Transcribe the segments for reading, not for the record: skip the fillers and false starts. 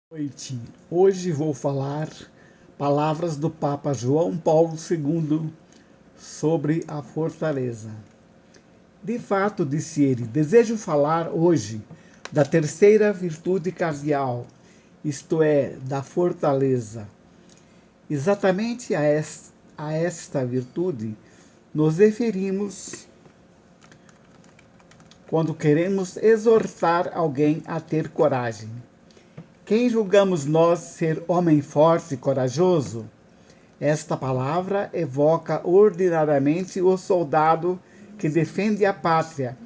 Noite. Hoje vou falar palavras do Papa João Paulo II sobre a fortaleza. De fato, disse ele, desejo falar hoje da terceira virtude cardeal, isto é, da fortaleza. Exatamente a esta virtude nos referimos quando queremos exortar alguém a ter coragem. Quem julgamos nós ser homem forte e corajoso? Esta palavra evoca ordinariamente o soldado que defende a pátria,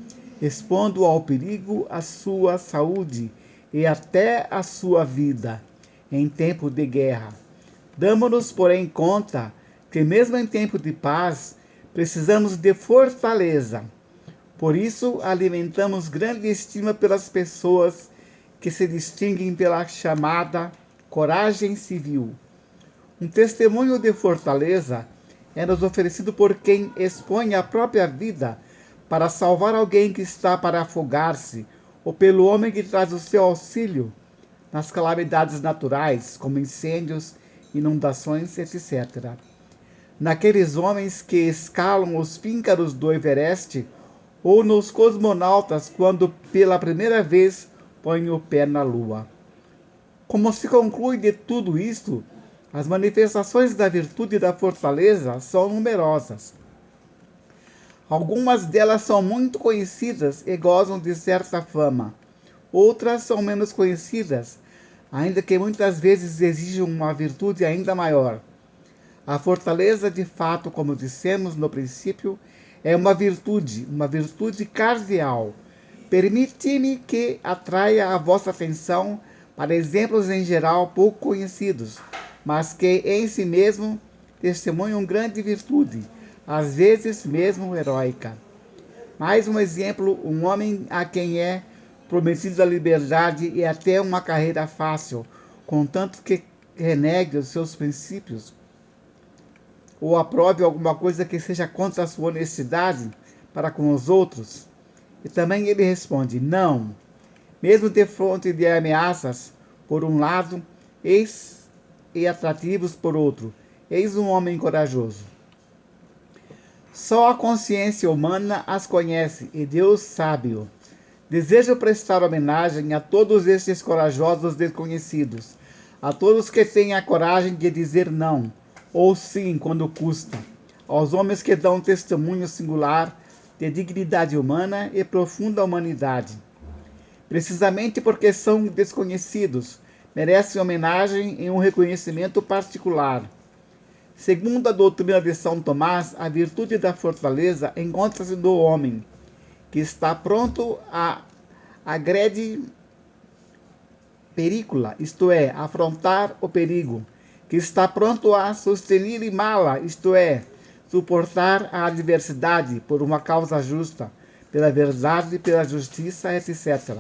expondo ao perigo a sua saúde e até a sua vida em tempo de guerra. Damos-nos, porém, conta que mesmo em tempo de paz precisamos de fortaleza. Por isso, alimentamos grande estima pelas pessoas que se distinguem pela chamada coragem civil. Um testemunho de fortaleza é nos oferecido por quem expõe a própria vida para salvar alguém que está para afogar-se, ou pelo homem que traz o seu auxílio nas calamidades naturais, como incêndios, inundações, etc. Naqueles homens que escalam os píncaros do Everest, ou nos cosmonautas quando pela primeira vez põe o pé na lua. Como se conclui de tudo isto, as manifestações da virtude e da fortaleza são numerosas. Algumas delas são muito conhecidas e gozam de certa fama. Outras são menos conhecidas, ainda que muitas vezes exijam uma virtude ainda maior. A fortaleza, de fato, como dissemos no princípio, é uma virtude cardeal. Permite-me que atraia a vossa atenção para exemplos em geral pouco conhecidos, mas que em si mesmo testemunham grande virtude, às vezes mesmo heróica. Mais um exemplo, um homem a quem é prometida a liberdade e até uma carreira fácil, contanto que renegue os seus princípios ou aprove alguma coisa que seja contra a sua honestidade para com os outros. E também ele responde, não, mesmo de fronte de ameaças, por um lado, e atrativos por outro. Eis um homem corajoso. Só a consciência humana as conhece, e Deus sabe-o. Desejo prestar homenagem a todos estes corajosos desconhecidos, a todos que têm a coragem de dizer não, ou sim, quando custa, aos homens que dão testemunho singular de dignidade humana e profunda humanidade. Precisamente porque são desconhecidos, merecem homenagem e um reconhecimento particular. Segundo a doutrina de São Tomás, a virtude da fortaleza encontra-se no homem, que está pronto a agrede perícula, isto é, afrontar o perigo, que está pronto a sustenir mala, isto é, suportar a adversidade por uma causa justa, pela verdade, pela justiça, etc.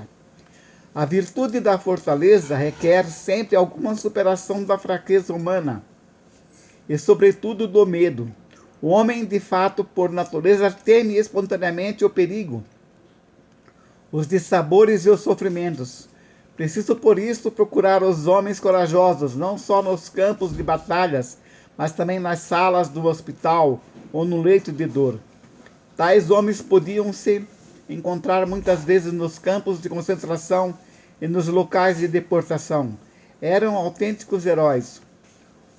A virtude da fortaleza requer sempre alguma superação da fraqueza humana e, sobretudo, do medo. O homem, de fato, por natureza, teme espontaneamente o perigo, os dissabores e os sofrimentos. Preciso, por isso, procurar os homens corajosos, não só nos campos de batalhas, mas também nas salas do hospital ou no leito de dor. Tais homens podiam se encontrar muitas vezes nos campos de concentração e nos locais de deportação. Eram autênticos heróis.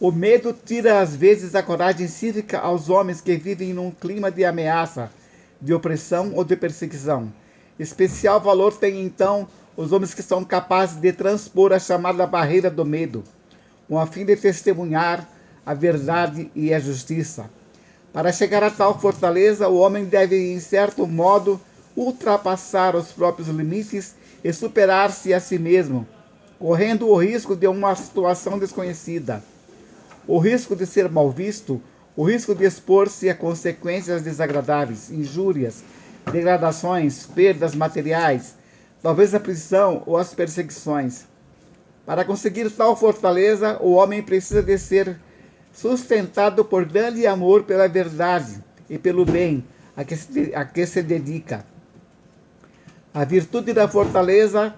O medo tira às vezes a coragem cívica aos homens que vivem num clima de ameaça, de opressão ou de perseguição. Especial valor tem então os homens que são capazes de transpor a chamada barreira do medo, com a fim de testemunhar a verdade e a justiça. Para chegar a tal fortaleza, o homem deve, em certo modo, ultrapassar os próprios limites e superar-se a si mesmo, correndo o risco de uma situação desconhecida, o risco de ser mal visto, o risco de expor-se a consequências desagradáveis, injúrias, degradações, perdas materiais, talvez a prisão ou as perseguições. Para conseguir tal fortaleza, o homem precisa de ser sustentado por grande amor pela verdade e pelo bem a que se dedica. A virtude da fortaleza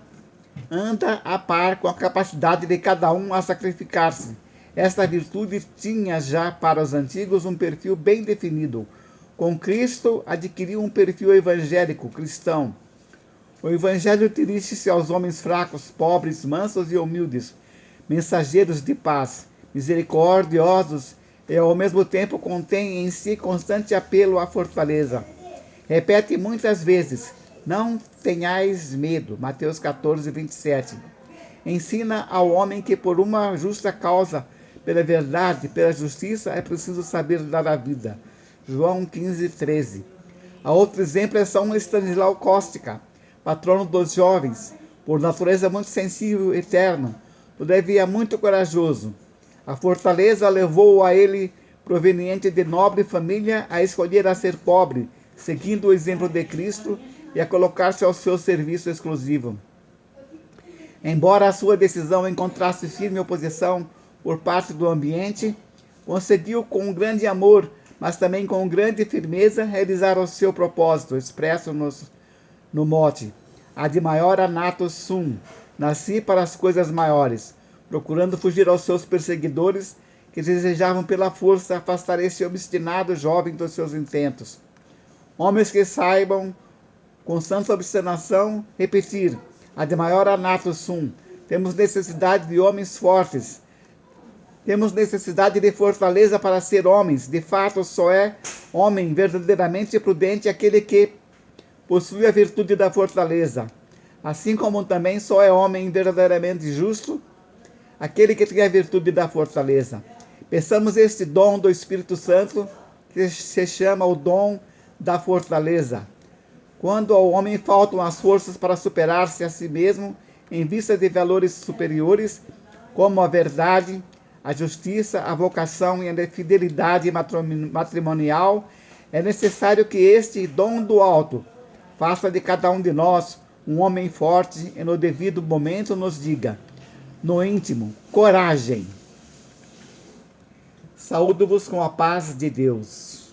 anda a par com a capacidade de cada um a sacrificar-se. Esta virtude tinha já para os antigos um perfil bem definido. Com Cristo adquiriu um perfil evangélico, cristão. O Evangelho dirige-se aos homens fracos, pobres, mansos e humildes, mensageiros de paz, misericordiosos e ao mesmo tempo contém em si constante apelo à fortaleza. Repete muitas vezes: não tenhais medo. Mateus 14, 27. Ensina ao homem que por uma justa causa, pela verdade, pela justiça, é preciso saber dar a vida. João 15, 13. A outro exemplo é São Stanislau Kostka, patrono dos jovens, por natureza muito sensível e terno, todavia muito corajoso. A fortaleza levou a ele, proveniente de nobre família, a escolher a ser pobre, seguindo o exemplo de Cristo, e a colocar-se ao seu serviço exclusivo. Embora a sua decisão encontrasse firme oposição por parte do ambiente, conseguiu com um grande amor, mas também com grande firmeza, realizar o seu propósito, expresso no mote: ad maiora natus sum, nasci para as coisas maiores, procurando fugir aos seus perseguidores, que desejavam pela força afastar esse obstinado jovem dos seus intentos. Homens que saibam, com santa obstinação, repetir: ad maiora natus sum. Temos necessidade de homens fortes. Temos necessidade de fortaleza para ser homens. De fato, só é homem verdadeiramente prudente aquele que possui a virtude da fortaleza. Assim como também só é homem verdadeiramente justo aquele que tem a virtude da fortaleza. Peçamos este dom do Espírito Santo, que se chama o dom da fortaleza. Quando ao homem faltam as forças para superar-se a si mesmo em vista de valores superiores, como a verdade, a justiça, a vocação e a fidelidade matrimonial, é necessário que este dom do alto faça de cada um de nós um homem forte e no devido momento nos diga, no íntimo: coragem. Saúdo-vos com a paz de Deus.